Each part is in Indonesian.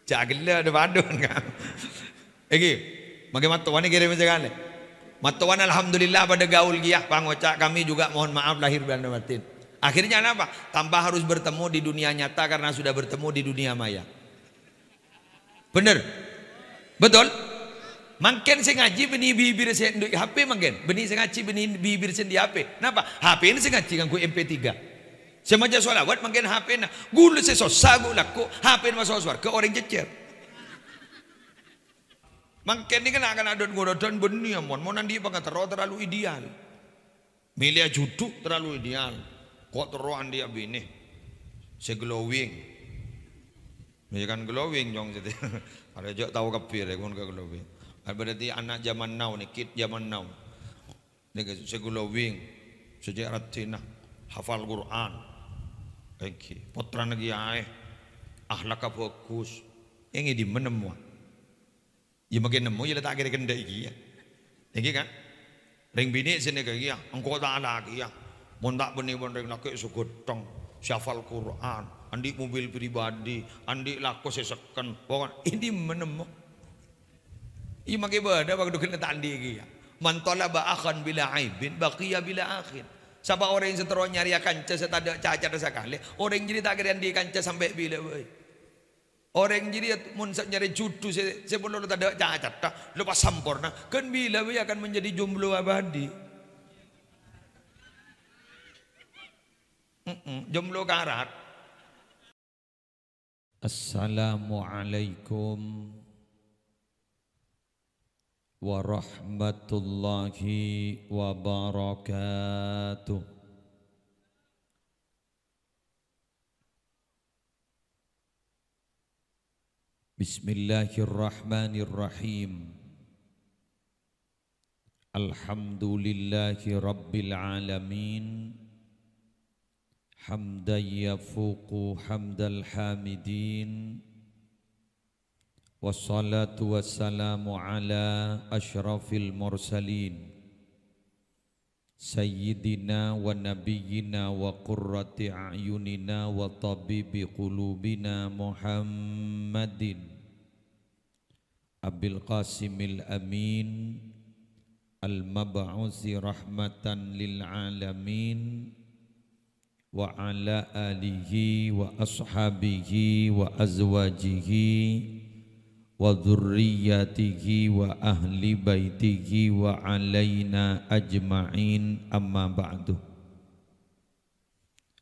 Cak gila ada padun kan. Lagi, bagi matuan ni kirim sekali. Matuan alhamdulillah pada gaul giyah pangocak kami juga mohon maaf lahir dan batin. Akhirnya apa? Tanpa harus bertemu di dunia nyata karena sudah bertemu di dunia maya. Bener? Betul? Makin saya ngaji benih bibir saya di HP makin. Benih saya ngaji benih bibir saya di HP. Kenapa? HP ini saya ngaji nganggo MP3. Saya maca solawat makin HP na. Gulu saya sosa gula ko HP masuk suar ke orang jecer. Makin ini kan akan ada gododan benih mon. Mon nanti apa terlalu ideal. Milih juduk terlalu ideal. Kok teruan dia bini. Saya glowing. Ya kan glowing jong jadi. Ada juga tahu kafir ya kon ke glowing. Berarti anak zaman now nih, kid zaman now. Nih saya glowing, sejak ratina, hafal Quran, putra negeri akhlak fokus, yang ini menemu. Ya makin nemu, ya letak kira kendai ya. Ini kan, ring bini sini kayak ya, engkau tak ada lagi ya. Montak benih benih nak ke sugotong, hafal Quran, andi mobil pribadi, andi laku sesekan, pokok ini menemu. Ia makai berada waktu kena tandi dia. Mantola ba'akhan bila aibin, baqiya bila akhin. Siapa orang yang seterus nyari kanca setada cacat sekali. Orang jadi tak kira di kanca sampai bila boy. Orang jadi mun nyari cucu sebelum tak ada cacat tak lepas sampurna. Kan bila boy akan menjadi jomblo abadi. Jomblo karat. Assalamualaikum warahmatullahi wabarakatuh. Bismillahirrahmanirrahim. Alhamdulillahi rabbil alamin. Hamdan yafuqu hamdal hamidin. Wassalatu wassalamu ala ashrafil mursalin Sayyidina wa nabiyyina wa qurrati a'yunina wa tabibi qulubina Muhammadin Abil Qasimil Amin Al-Mab'usi rahmatan lil alamin Wa ala alihi wa ashabihi wa azwajihi wa dzurriyyatihi wa ahli baitihi wa alaina ajma'in amma ba'du.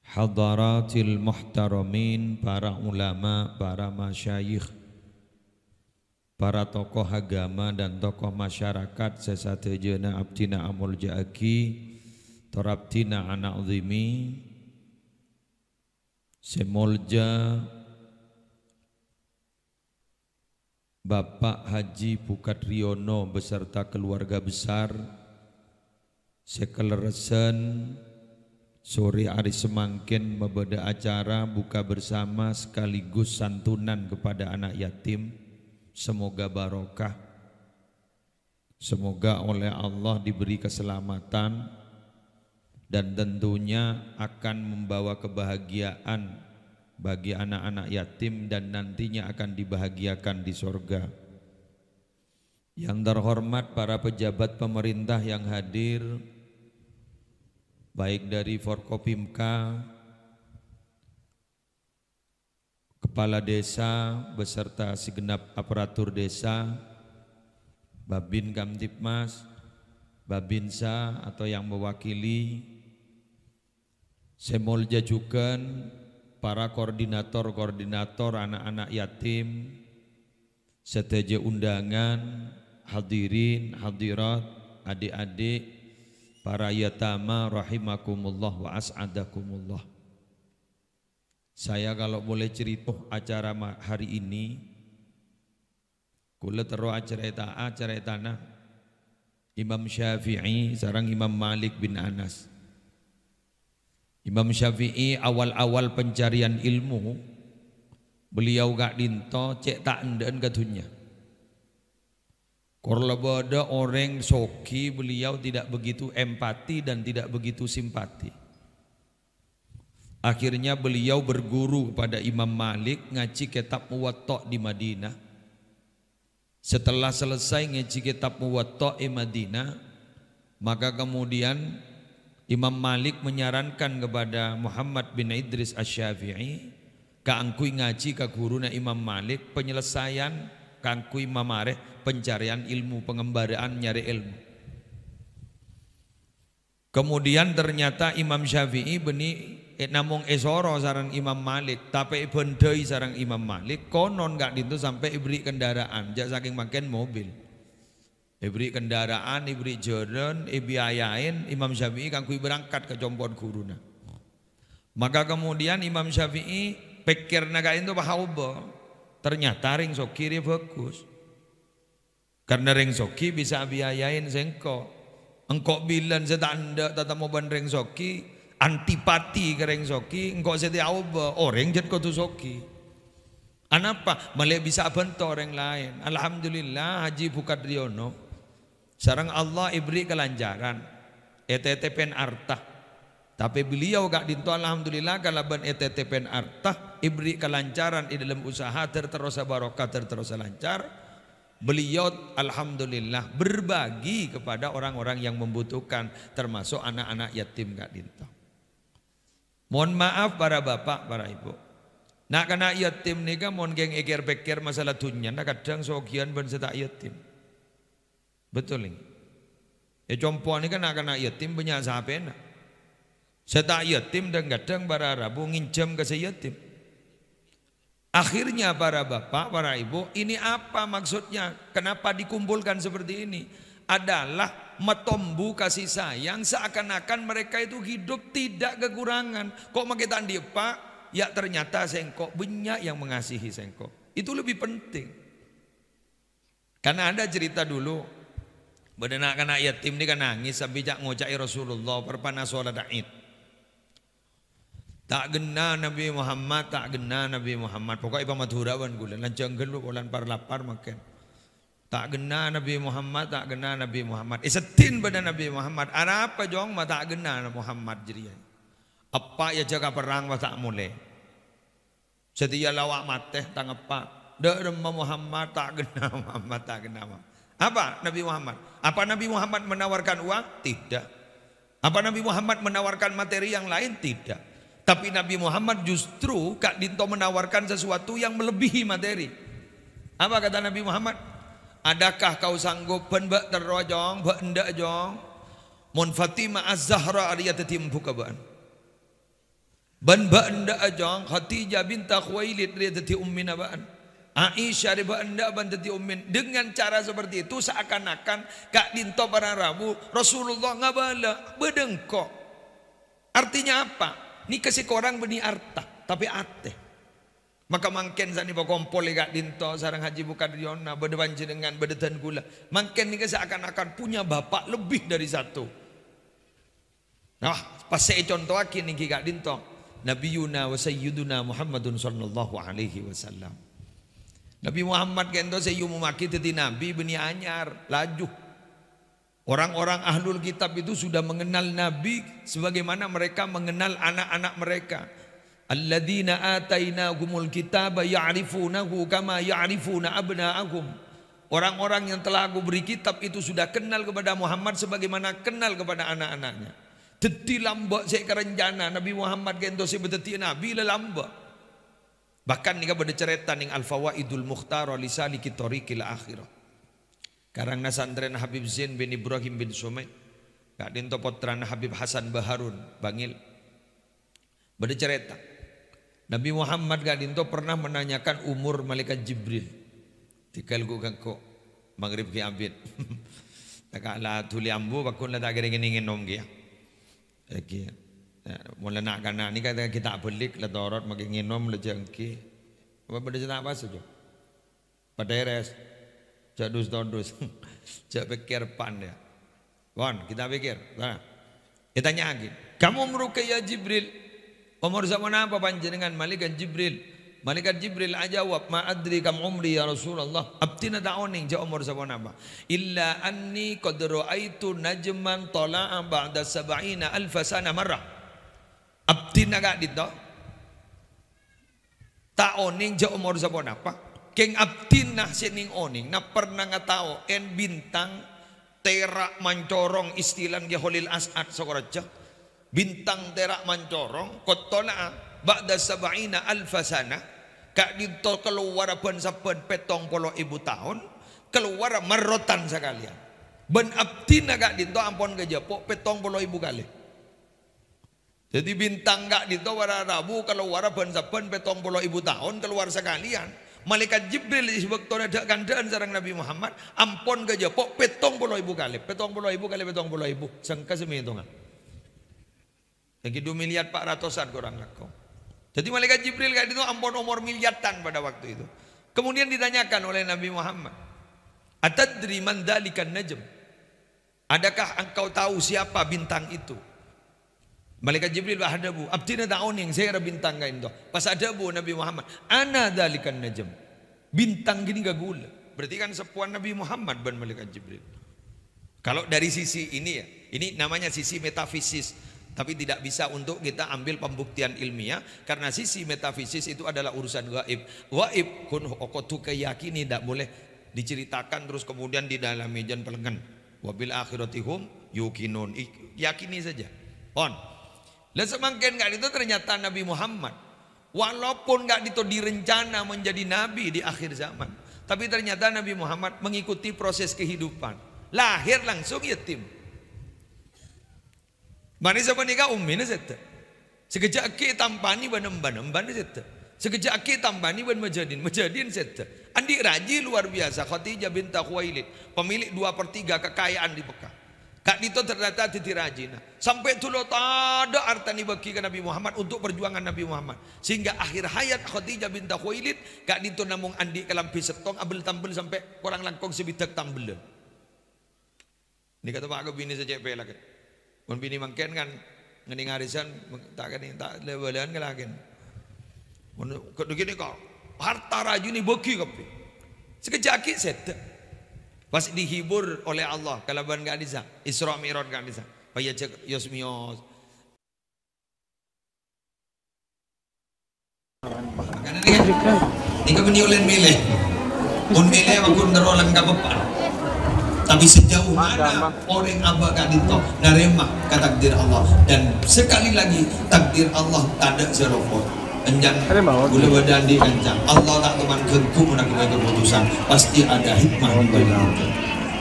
Hadaratil muhtaramin, para ulama, para masyayikh, para tokoh agama dan tokoh masyarakat sesatejeuna abdina amul jaaki torabtina anak uzimi semolja Bapak Haji Pukat Riono beserta keluarga besar sekeleresan sore hari semangkin membeda acara buka bersama sekaligus santunan kepada anak yatim. Semoga barokah, semoga oleh Allah diberi keselamatan dan tentunya akan membawa kebahagiaan bagi anak-anak yatim dan nantinya akan dibahagiakan di surga. Yang terhormat para pejabat pemerintah yang hadir, baik dari Forkopimka, Kepala Desa beserta segenap aparatur desa, Babin Kamtipmas, Babinsa atau yang mewakili, Semolja juga para koordinator anak-anak yatim, seteja undangan, hadirin, hadirat, adik-adik, para yatama rahimakumullah wa as'adakumullah. Saya kalau boleh cerita acara hari ini, kula terus acara tanah Imam Syafi'i sareng Imam Malik bin Anas. Imam Syafi'i awal-awal pencarian ilmu, beliau gak dinto cek tak enden katunya. Kalau ada orang soki, beliau tidak begitu empati dan tidak begitu simpati. Akhirnya beliau berguru kepada Imam Malik, ngaji kitab Muwatta di Madinah. Setelah selesai ngaji kitab Muwatta di Madinah, maka kemudian Imam Malik menyarankan kepada Muhammad bin Idris Asy-Syafi'i, kaangkui ngaji ka guruna Imam Malik, penyelesaian kaangkui mamareh pencarian ilmu, pengembaraan nyari ilmu. Kemudian ternyata Imam Syafi'i beni namung esoro sarang Imam Malik, tapi bendai sarang Imam Malik, konon gak dintu sampai ibri kendaraan, jak saking makin mobil. Ibri kendaraan, ibri jalan, ibri ayain Imam Syafi'i kangkui berangkat ke jompon guruna. Maka kemudian Imam Syafi'i pikir naga itu bahauba, ternyata ring soki dia bagus. Karena ring soki bisa biayain sengko. Engkau bilang setanda tata mau ring soki, antipati ke ring soki, engkau setia auba, orang jat kau tu soki. Anapa? Malah bisa bentuk orang lain. Alhamdulillah Haji Bukadriono, sarang Allah ibri kelancaran, ETTPN artah. Tapi beliau gak dinto alhamdulillah kalaban ETTPN artah, ibri kelancaran di dalam usaha terus barokah terus lancar. Beliau alhamdulillah berbagi kepada orang-orang yang membutuhkan, termasuk anak-anak yatim gak dinto. Mohon maaf para bapak, para ibu. Nak kena yatim ni kan mohon geng ekir-bekir masalah dunia, nak kadang sogian ben setak yatim. Betul ini. Compo ni kan nak kena yatim banyak sapena. Setak yatim dan kadang para rabu nginjam ke yatim. Akhirnya para bapak, para ibu, ini apa maksudnya? Kenapa dikumpulkan seperti ini? Adalah metombu kasih sayang, seakan-akan mereka itu hidup tidak kekurangan. Kok makitan dia pak? Ya ternyata sengkok banyak yang mengasihi sengkok. Itu lebih penting. Karena ada cerita dulu, benar anak yatim ini kan nangis sampai jak ngocai Rasulullah perpana sholat Id. Tak gena Nabi Muhammad, tak gena Nabi Muhammad. Pokoknya pamadhurawan gula, lancang gelu polan parlapar makan. Tak gena Nabi Muhammad, tak gena Nabi Muhammad. Setin pada Nabi Muhammad. Ada apa jong ma tak gena Muhammad jadi. Apa ya jaga perang ma tak mulai. Setia lawak mateh tang apa. Dak remma Muhammad tak gena Muhammad, tak gena. Apa Nabi Muhammad? Apa Nabi Muhammad menawarkan uang? Tidak. Apa Nabi Muhammad menawarkan materi yang lain? Tidak. Tapi Nabi Muhammad justru Kak Dinto menawarkan sesuatu yang melebihi materi. Apa kata Nabi Muhammad? Adakah kau sanggup penbak terrojong, bak endak jong? Mon Fatimah Az-Zahra ariyatati mbukaban. Ban bak endak jong, Khadijah binta Khuwailid ariyatati ummina baan. Aisyah riba endak bantati ummin. Dengan cara seperti itu seakan-akan Kak Dinto para Rabu Rasulullah ngabala bedengkok. Artinya apa? Ni kasih korang beni arta, tapi ate. Maka mangken sani bakompol Kak Dinto sarang Haji Bukadriona berdepan dengan berdetan gula. Mangken ni seakan-akan punya bapak lebih dari satu. Nah, pas saya contoh akin ni Kak Dinto, Nabiyuna wa Sayyiduna Muhammadun sallallahu alaihi wasallam. Nabi Muhammad kento sayu memaki teti Nabi beni anyar laju. Orang-orang ahlul kitab itu sudah mengenal Nabi sebagaimana mereka mengenal anak-anak mereka. Alladzina atainahumul kitaba ya'rifunahu kama ya'rifuna abna'ahum. Orang-orang yang telah aku beri kitab itu sudah kenal kepada Muhammad sebagaimana kenal kepada anak-anaknya. Teti lambak saya kerenjana Nabi Muhammad kento sebeteti Nabi lambak. Bahkan nika pada cerita ning Al-Fawaidul Mukhtar li saliki tariqil akhirah. Karang nasantren Habib Zain bin Ibrahim bin Sumay, Kak Dinto potran Habib Hasan Baharun Bangil. Pada cerita Nabi Muhammad Kak Dinto pernah menanyakan umur malaikat Jibril. Tikal ku kangko maghrib ki abid. Takala tuli ambu bakun la tak ingin nom kia. Oke. Mula nak kana ni kata kita belik la dorot magingin nom la jangki. Apa pada cerita apa saja? Pada res. Cak dus, cak pikir pan ya. Wan, kita pikir. Nah, kita tanya lagi. Kamu meruqyah Jibril. Umur zaman apa panjenengan? Malaikat Jibril. Malaikat Jibril ajawab, ma adri kam umri ya Rasulullah. Abtina ta'oning ja umur zaman apa? Illa anni qad ra'aitu najman tala'a ba'da 70,000 sana marrah. Abdi naga dito. Ta oning ja umur sapon apa? Keng abdi nah sining oning na pernah ngatao en bintang terak mancorong istilah dia holil as'ad sokoraja. Bintang terak mancorong kotona ba'da sab'ina alfasana kak dito keluar ban saben 70.000 tahun keluar merotan sekalian. Ben abdi naga dito ampon gejapok 70.000 kali. Jadi bintang gak dito wara rabu keluar ban saben 70.000 tahun keluar sekalian. Malaikat Jibril disebut ada kandaan sareng Nabi Muhammad ampon gejapok 70.000 kali. 70.000 kali 70.000 sangka semihitungan. Yang 2 miliar 400-an kurang lakau. Jadi malaikat Jibril gak dito ampon umur miliatan pada waktu itu. Kemudian ditanyakan oleh Nabi Muhammad, "Atadri man dzalikan najm?" Adakah engkau tahu siapa bintang itu? Malaikat Jibril bahadabu, abdina ta'oning saya bintang kain itu. Pas adabu Nabi Muhammad, "Ana dzalikan najm." Bintang gini gak gula. Berarti kan sepuan Nabi Muhammad ban malaikat Jibril. Kalau dari sisi ini ya, ini namanya sisi metafisis. Tapi tidak bisa untuk kita ambil pembuktian ilmiah karena sisi metafisis itu adalah urusan gaib. Gaib kun okotu keyakini tidak boleh diceritakan terus kemudian didalami jan pelengan. Wabil akhiratihum yukinun, yakini saja. On. Lah semakin enggak itu ternyata Nabi Muhammad walaupun enggak itu direncana menjadi nabi di akhir zaman, tapi ternyata Nabi Muhammad mengikuti proses kehidupan. Lahir langsung yatim. Mari sama nikah ummin zetta. Sekejap ke tampani banam zetta. Sekejap ke tampani ban majadin zetta. Andi raji luar biasa Khadijah binti Khuwailid, pemilik 2/3 kekayaan di Mekah. Kak dito ternyata titi rajina. Sampai tulo tada artani bagi ke Nabi Muhammad untuk perjuangan Nabi Muhammad. Sehingga akhir hayat Khadijah binti Khuwailid kak dito namung andi kelampi setong abel tambel sampai kurang langkong sebitak tambel. Ini kata Pak Bini saja pelak. Mun bini mangken kan ngening arisan tak kan tak lewelan kelagen. Mun begini kok harta raju ni bagi kape. Sekejap set. Pas dihibur oleh Allah kalaban gak bisa Isra Mi'raj gak bisa. Paya cek yosmios. Karena ini kan ulen milih. Un milih wakun terolan kapepan. Tapi sejauh mana orang abah gak dito narema ke takdir Allah. Dan sekali lagi takdir Allah tak ada serokot. Enjang gula badan di kencang. Allah tak teman kengku menakutkan keputusan. Pasti ada hikmah di balik itu.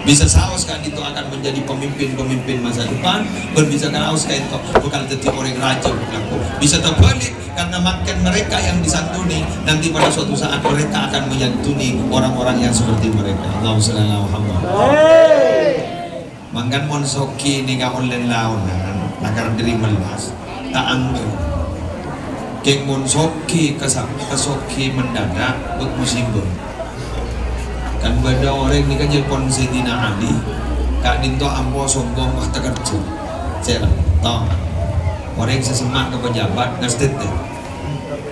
Bisa saus kan itu akan menjadi pemimpin masa depan. Bisa kan saus kan itu bukan jadi orang raja berlaku. Bisa terbalik karena makin mereka yang disantuni nanti pada suatu saat mereka akan menyantuni orang-orang yang seperti mereka. Allahumma shalli ala Muhammad. Mangkan monsoki nikah online launan nakar diri melas tak anggur. Keng monsoki kesoki mendadak buat musibah. Kan beda orang ni kan Jepun Sayyidina Ali kak dinto ampo sombong wah tekerja saya tau orang sesemak ke pejabat ngastet deh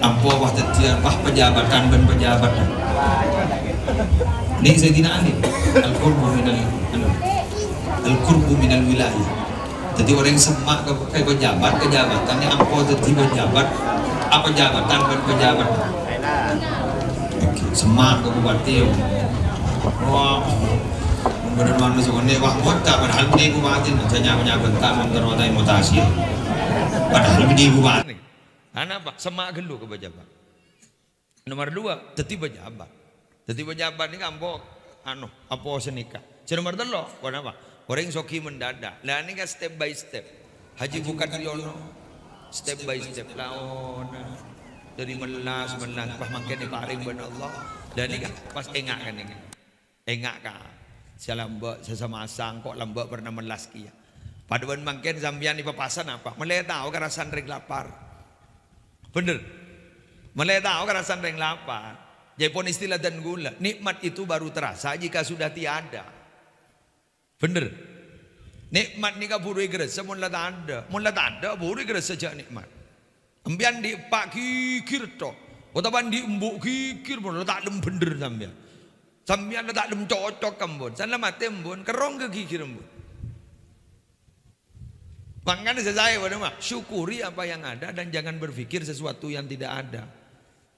ampo wah tetian wah pejabat kan ben pejabat ni Sayyidina Ali al-qurbu minal wilayah. Jadi orang semak ke pejabat kejabatan ni ampo teti pejabat apa jabatan ben pejabat semak ke bupati. Wah, benar mana sebenarnya wah kota padahal ini bupati hanya bentak menterotai mutasi. Padahal ini bupati. Anak pak semak gelu ke pejabat. Nomor 2 teti pejabat. Teti pejabat ini kampung apa senikah. Nomor 3 kenapa? Orang soki mendadak. Lah ini kan step by step. Haji bukan Riono. Step by step lawan dari melas pas makin diparing ben Allah. Dan ini kan pas engak kan ini. Engak kah? Saya lambak sesama asang kok lambak pernah melas kia. Paduan mangken zambian di papasan apa? Mulai tahu kerasan ring lapar. Bener. Mulai tahu kerasan ring lapar. Jepun istilah dan gula. Nikmat itu baru terasa jika sudah tiada. Bener. Nikmat ni kaburu gerasa mun la tak ada buru gerasa sejak nikmat. Ambian di pak kikir to. Otaban di embuk kikir pun tak lem bener sambian. Sambian tak dem cocok kambon. Sana mati embun kerong ke kikir embun. Makanya saya pada syukuri apa yang ada dan jangan berpikir sesuatu yang tidak ada.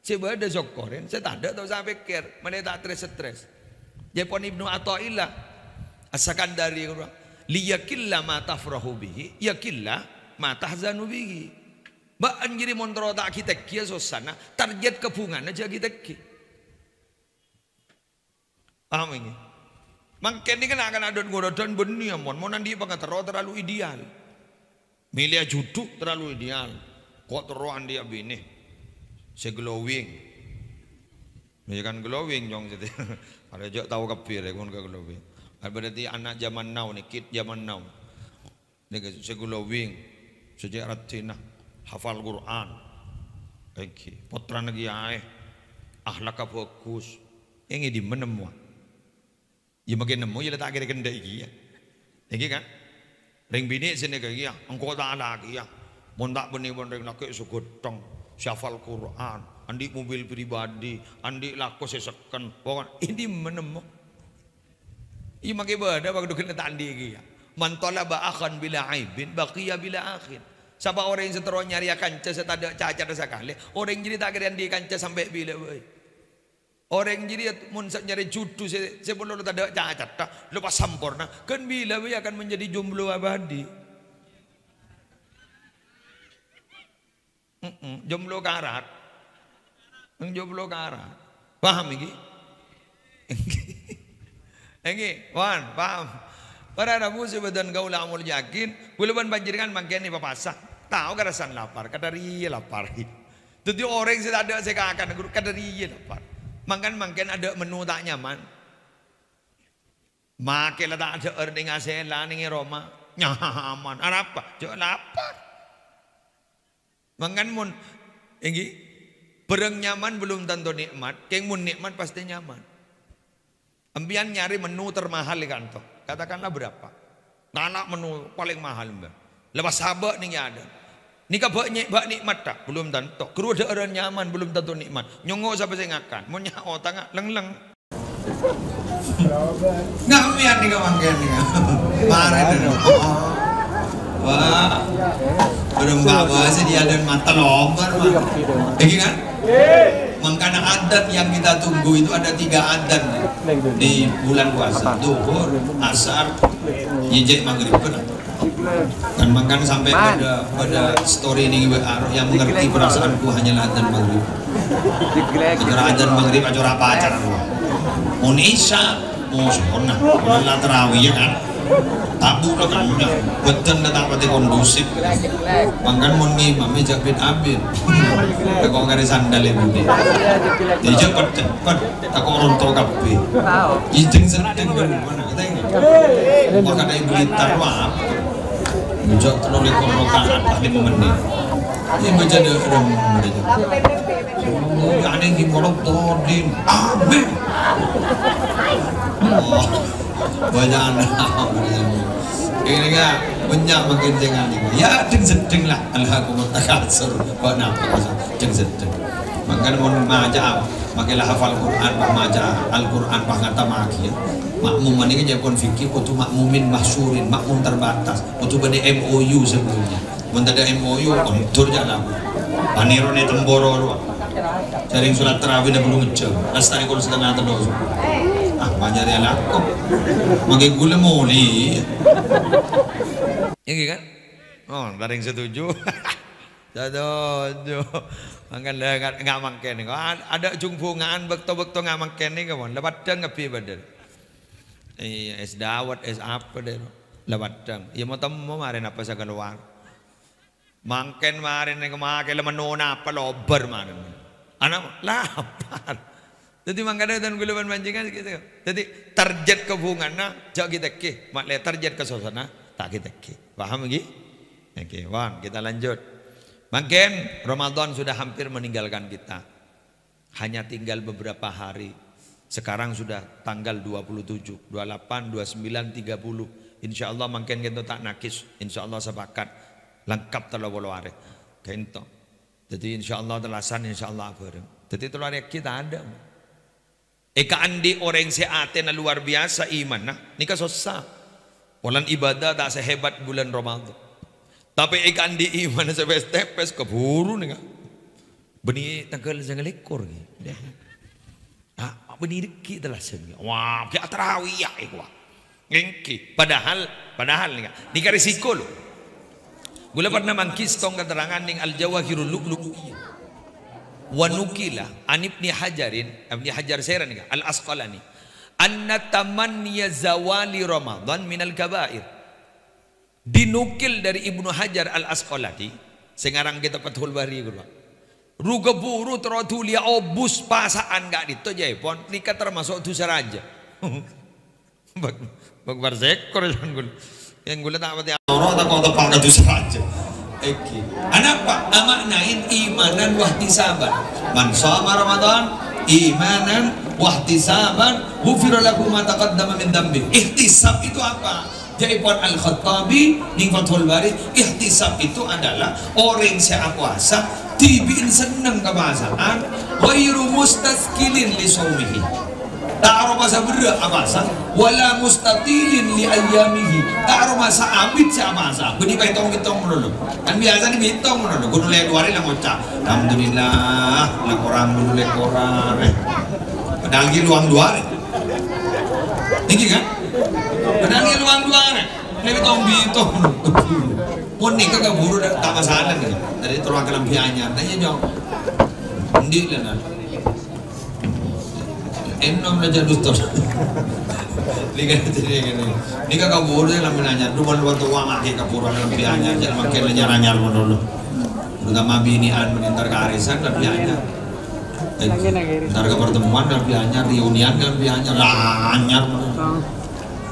Coba ada syukurin, saya tak ada atau saya pikir, mana tak stres. Jepun Ibnu Athaillah As-Sakandari liyakillah ma tafrahu bihi, yakillah ma tahzanu bihi. Ba anjiri montro tak kita kia sosana, target kepungan aja kita kia. Paham ini? Mangken ini kan akan ada ngodotan benih mon nanti banget terlalu ideal. Milih juduk terlalu ideal. Kok teruan dia bini, seglowing. Ini kan glowing jong jadi. Ada jok tahu kapir ya kon ke glowing. Berarti anak zaman now nih, kid zaman now. Ini seglowing, sejak ratina, hafal Quran. Oke, putra negeri akhlak bagus. Ini di menemu. Ya makin nemu ya letak kira kenda iki ya. Iki kan. Ring bini sini kayak ya, engkau tak lagi ya. Mon tak benih-benih ring laki sugotong, syafal Quran, andi mobil pribadi, andi laku sesekan. Pokok ini menemu. Iya makin beda waktu kena tak andi iki ya. Mantola ba'akan bila aibin, baqiya bila akhir. Siapa orang yang seterusnya nyari kanca setada cacat sekali, orang jadi tak kira di kanca sampai bila boy. Orang jadi mun nyari judu sebelum tak ada cacat tak lepas sampurna kan bila dia akan menjadi jomblo abadi. Jomblo karat. Jomblo karat. Paham iki? Iki, wan, paham. Para rabu sebadan gaula amul yakin, buluban banjirkan mangken ni papasa. Tahu karasan lapar, kadari lapar. Jadi orang yang ada saya akan kadari lapar. Makan ada menu tak nyaman. Makin tak ada earning asela ning Roma nyaman. Apa? Jok lapar. Makan mun inggi bereng nyaman belum tentu nikmat. Keng mun nikmat pasti nyaman. Ambian nyari menu termahal di kantor. Katakanlah berapa? Nana menu paling mahal mbak. Lepas sabak nih ada. Nikah bak nikmat tak? Belum tentu. Kru ada orang nyaman belum tentu nikmat. Nyongok siapa saya ngakan? Mau nyao tangga leng-leng. Nggak mian nikah mangken nikah. Marah dulu. Wah, berembak bahasa dia dan mata lombar mah. Lagi kan? Makanya adat yang kita tunggu itu ada 3 adat di bulan puasa. Duhur, asar, yijek maghrib benar. Dan makan sampai pada story ini yang mengerti perasaanku hanyalah adzan maghrib. Acara adzan maghrib acara apa acara mau isya mau sempurna mau terawih ya kan tabu lah kan betul datang pati kondusif makan mau ngimam jak bin abin tak kau ngari sandal ibu deh jadi cepat tak kau rontok kape izin sedang mana kita ini makan air blitar apa Jok terlalu korokan tak 5 menit. Ini baca ada ada yang dikolok todin. Amin. Banyak anak. Ini kan banyak makin jangan ini. Ya sedeng lah. Alhamdulillah takasur. Kau nampak jeng sedeng. Makan mau maca, makilah hafal Quran, maca Al-Quran, ngata maki. Makmum ini kan Jepun fikih, untuk makmumin mahsyurin, makmum terbatas, untuk bani MOU sebelumnya. Mentada MOU, kontur jalan. Panirone temboro, cari surat terawih dan belum ngecek. Lastari kalau setengah terus. Banyak dia laku. Makai gula moli. Ini kan? Oh, ada yang setuju. Setuju. Makanya nggak makan. Ada jungpungan, bekto nggak makan ni kawan. Lepas dah ngapi badal. Es dawat, es apa deh, lewat dang. Ya mau temu kemarin apa saya keluar. Mangken kemarin yang kemarin lemenona apa lober kemarin. Anak lapar. Jadi makanya dan guluban mancingan gitu. Jadi target kehubungannya jauh kita ke, makle target kesosana tak kita ke. Paham lagi? Oke, wan kita lanjut. Mungkin Ramadan sudah hampir meninggalkan kita. Hanya tinggal beberapa hari. Sekarang sudah tanggal 27, 28, 29, 30. Insya Allah mungkin kita tak nakis. Insya Allah sepakat lengkap terlalu hari. Kento. Jadi insya Allah telasan insya Allah bareng. Jadi terlalu kita ada. Eka andi orang seaten luar biasa iman. Nah, nikah susah. Bulan ibadah tak sehebat bulan Ramadan. Tapi ikan di iman sebes tepes keburu nih. Benih tanggal jangan lekor nih. Ah, benih deki telah sen. Wah, kayak terawih ya ikwa. Ngengki. Padahal nih. Ini kan risiko loh. Gula pernah mangkis tong keterangan ning al-Jawahirul Lu'lu'iyah. Wa nukila an Ibnu Hajar Sairan al-Asqalani anna tamanniya zawali Ramadan minal kabair. Dinukil dari Ibnu Hajar al-Asqalani sekarang kita Fathul Bari gua. Ruga buru terotulia obus pasaan gak dito jaipon nika termasuk dosa raja. Bag barzekor yang gula tak pati orang tak kau tepang ke dosa raja. Eki. Anapa? Amaknain imanan wahtisaban. Man shoma Ramadan imanan wahtisaban ghufira lahu ma taqaddama min dambi. Ihtisab itu apa? Jaipon Al-Khattabi ning Fathul Bari, ihtisab itu adalah orang yang puasa tibiin seneng kebiasaan ghairu mustaskilin li saumihi. Ta'aro masa berat abasa wala mustatilin li ayyamihi. Ta'aro masa abid si abasa beni paitong-itong menulu kan biasa ni bitong menulu kudu le 2 hari lang ngocak alhamdulillah lang orang dulu le koran padahal gi luang 2 hari tinggi kan padahal gi luang 2 hari le bitong pun ni kagak buru tak masalah ni dari terang kelampiannya tanya jong endi lah enom na jadus to. Liga ni ka kabur lang minanya. Duman waktu wa maki kapura lang pianya jangan makin nyaranyal mo dulu. Terutama binian menintar ke arisan lah pianya. Ntar ke pertemuan lah pianya, reunian kan pianya lanyar.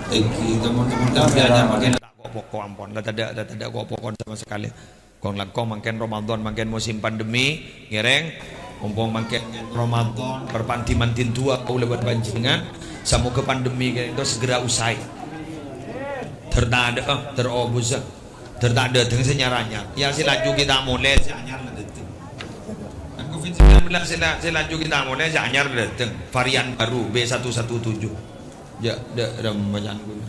Teman-teman dah pianya makin pokok ampon. Dah tidak pokok sama sekali. Kong langkong makin Ramadan makin musim pandemi ngereng. Umpong mangke Ramadan perpanti mantin tua kau lewat pancingan sama ke pandemi itu segera usai tertada terobus tertada dengan senyaranya ya silaju kita mulai senyar datang kan COVID-19 silaju kita mulai senyar datang varian baru B117 ya ramajan gula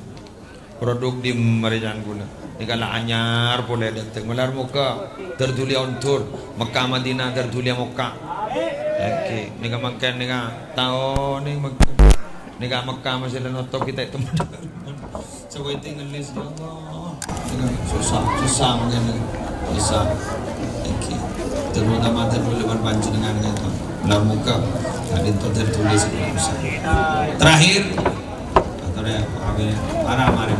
produk di merijan gula dikala anyar boleh datang melar muka tertulis ontur Mekah Madinah tertulis Mekah. Oke, ni ka makan ni ka tao ni Mekah masih lenotok kita itu. So waiting on list Allah. Susah mungkin bisa. Oke. Terutama terlebar panci dengan itu. Belar muka tadi itu tertulis susah. Terakhir atau ya para mari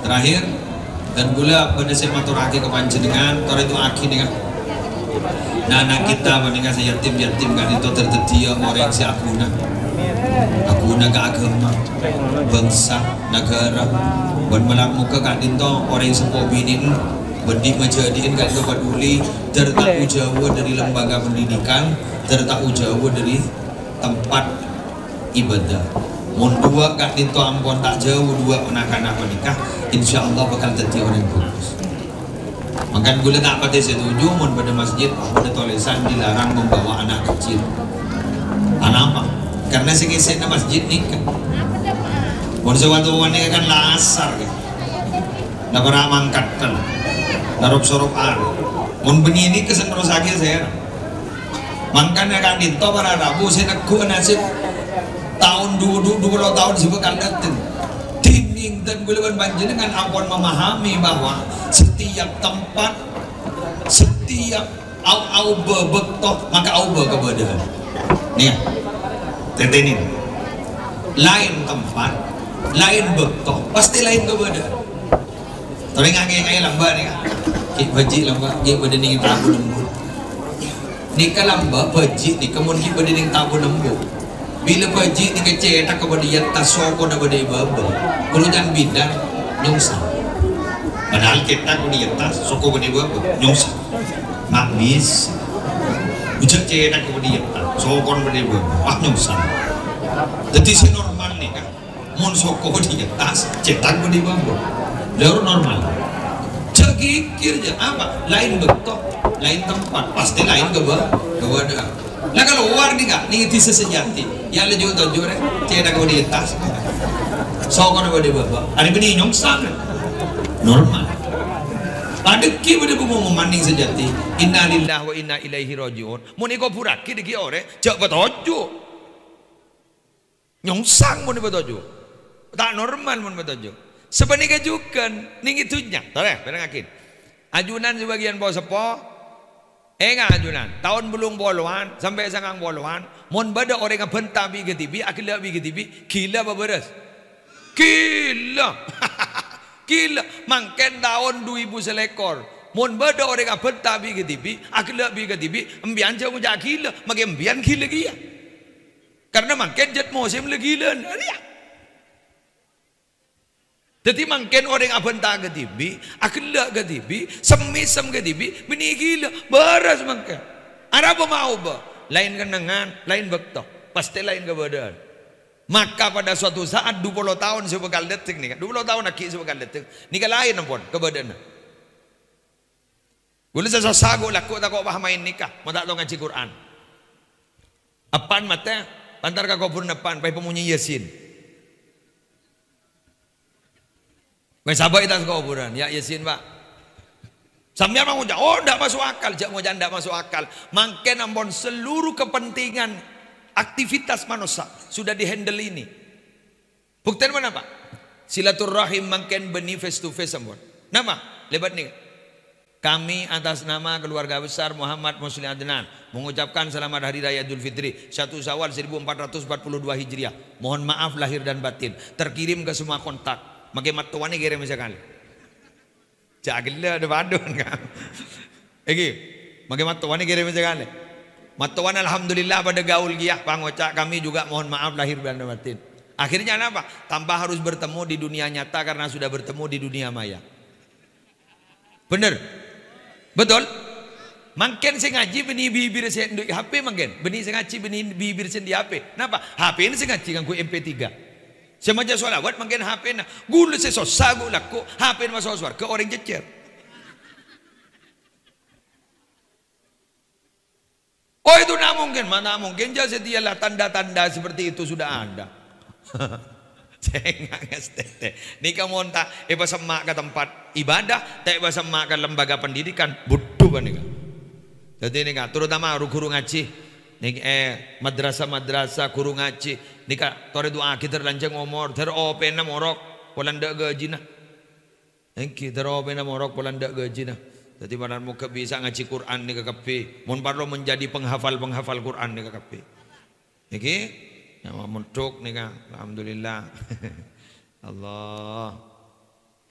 terakhir dan gula pada sematuraki ke panci dengan tor itu aki dengan anak kita menikah yatim kan itu tertetia orang si akuna ke agama bangsa negara dan melak muka kan itu orang sepo binin bendi menjadiin kan itu peduli tertahu jauh dari lembaga pendidikan tertahu jauh dari tempat ibadah mun dua kan itu ampun tak jauh dua anak-anak menikah insya Allah bakal terjadi orang yang bagus. Makan gula tak pati setuju mun pada masjid ada tulisan dilarang membawa anak kecil. Kenapa? Karena sekisahnya masjid ni kan. Mun sewatu wanita kan lasar kan. Na beramang katal. Narup sorup ar. Mun begini kesan terus sakit saya. Makanya kan dito para Rabu saya neku nasib tahun 20 tahun sih bakal datang. Dan gulawan panjenengan ampun memahami bahwa setiap tempat setiap au bebektoh maka au kebedahan nih tetenin lain tempat lain bektoh pasti lain kebedahan tapi ngangai lamba nih kik baji lamba kik bedening tabu lembu nikah lamba baji nih kemun kik bedening tabu lembu bila baji ni kecetak kepada dia tasoko na pada ibaba kalau jangan bidang nyungsah padahal kita di atas soko pada ibaba nyungsah nak bis ujak cetak kepada dia soko pada ibaba nyungsah jadi si normal nih kan mun soko di atas cetak pada ibaba lalu normal cekikir je apa lain bentuk lain tempat pasti lain keberadaan. Nah kalau luar nih kak, nih itu sejati. Ya le juga tujuh deh, cina kau di atas. So kau ada bapak, ada benih nyungsang, normal. Padeki pada mau memanding sejati. Innalillahi wa inna ilaihi rajiun. Mun iko puraki deki ore jak betojo. Nyongsang mun betojo. Tak normal mun betojo. Sebenarnya juga ning itunya. Tore, pengen ajunan sebagian bawah sepo. Enggak ajunan. Tahun belum puluhan sampai sangang puluhan. Mun bada orang yang bentar bi ke TV, akila bi ke TV, gila apa beres? Gila. Gila. Mangken tahun 2000 selekor. Mun bada orang yang bentar bi ke TV, akila bi ke TV, embian jauh jak gila, makin embian gila dia. Karena mangken jet musim lagi gila. Jadi mungkin orang abenta ke TV, akila ke TV, semisem ke TV, bini gila, beras mungkin. Ada apa mau ba? Lain kenangan, lain bekto, pasti lain keberadaan. Maka pada suatu saat 20 tahun sebekal detik nih, 20 tahun lagi sebekal detik, nikah lain ampun keberadaan. Boleh saya sago laku tak kau paham main nikah, mau tak tahu ngaji Quran. Apaan mata? Antar kau pun depan, pai pemunyi Yasin. Wes sabar kita kuburan, ya Yasin Pak. Sambil mau ngucap, oh tidak masuk akal, jak mau tidak masuk akal. Makin ampun seluruh kepentingan aktivitas manusia sudah dihandle ini. Buktian mana Pak? Silaturahim makin benih face to face ampun. Nama lebat nih. Kami atas nama keluarga besar Muhammad Muslim Adnan mengucapkan selamat Hari Raya Idul Fitri 1 Syawal 1442 Hijriah. Mohon maaf lahir dan batin. Terkirim ke semua kontak. Makai matuan ni kira macam kali. Jagila ada badun kan. Egi, makai matuan ni kira macam kali. Matuan alhamdulillah pada gaul giah pangocak kami juga mohon maaf lahir dan batin. Akhirnya apa? Tanpa harus bertemu di dunia nyata karena sudah bertemu di dunia maya. Bener? Betul? Makin saya ngaji benih bibir saya di HP makin. Benih saya ngaji benih bibir saya di HP. Kenapa? HP ini saya ngaji ganggu MP3. Semaja solawat makin HP na gulu sesos sagu laku HP masuk suar ke orang jecer. Oh itu nak mungkin, mana mungkin jadi setialah tanda-tanda seperti itu sudah ada. Cengang estete. Ni kamu entah bahasa mak ke tempat ibadah, tak bahasa mak ke lembaga pendidikan butuh kan ni. Jadi ni kan terutama guru ngaji. Nik madrasah guru ngaji nika tore doa kita lancang ngomor ter open na morok polanda gajina engki ter open na morok polanda gajina jadi badan muka bisa ngaji Quran nika kape mun parlo menjadi penghafal Quran nika kape iki nama mentuk nika alhamdulillah Allah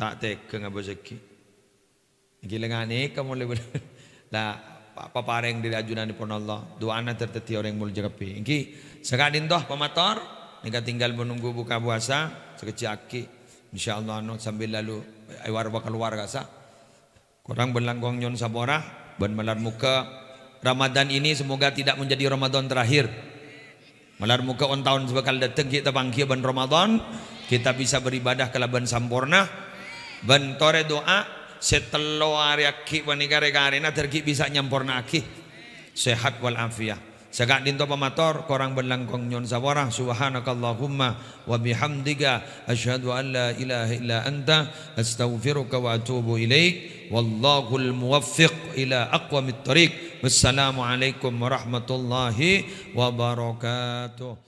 tak teke ngabozeki iki lengane kamu lebih lah apa pareng dari ajunan di pon Allah doa anak terteti orang mulia kapi. Ingki sekadin toh pemator, nika tinggal menunggu buka puasa sekecil aki. Insyaallah anu sambil lalu warba keluar kasa. Korang berlangkong nyon sabora ben melar muka Ramadan ini semoga tidak menjadi Ramadan terakhir. Melar muka on tahun sebekal datang kita bangkit ben Ramadan kita bisa beribadah kalaban sampurna. Ben tore doa setelo hari aki wanika rekarena terki bisa nyampurna aki sehat wal afiyah. Segak dinto pamator korang berlangkong nyon sawara subhanakallahumma wa bihamdika asyhadu an la ilaha illa anta astaghfiruka wa atubu ilaik wallahul muwaffiq ila aqwamit thariq. Wassalamu alaikum warahmatullahi wabarakatuh.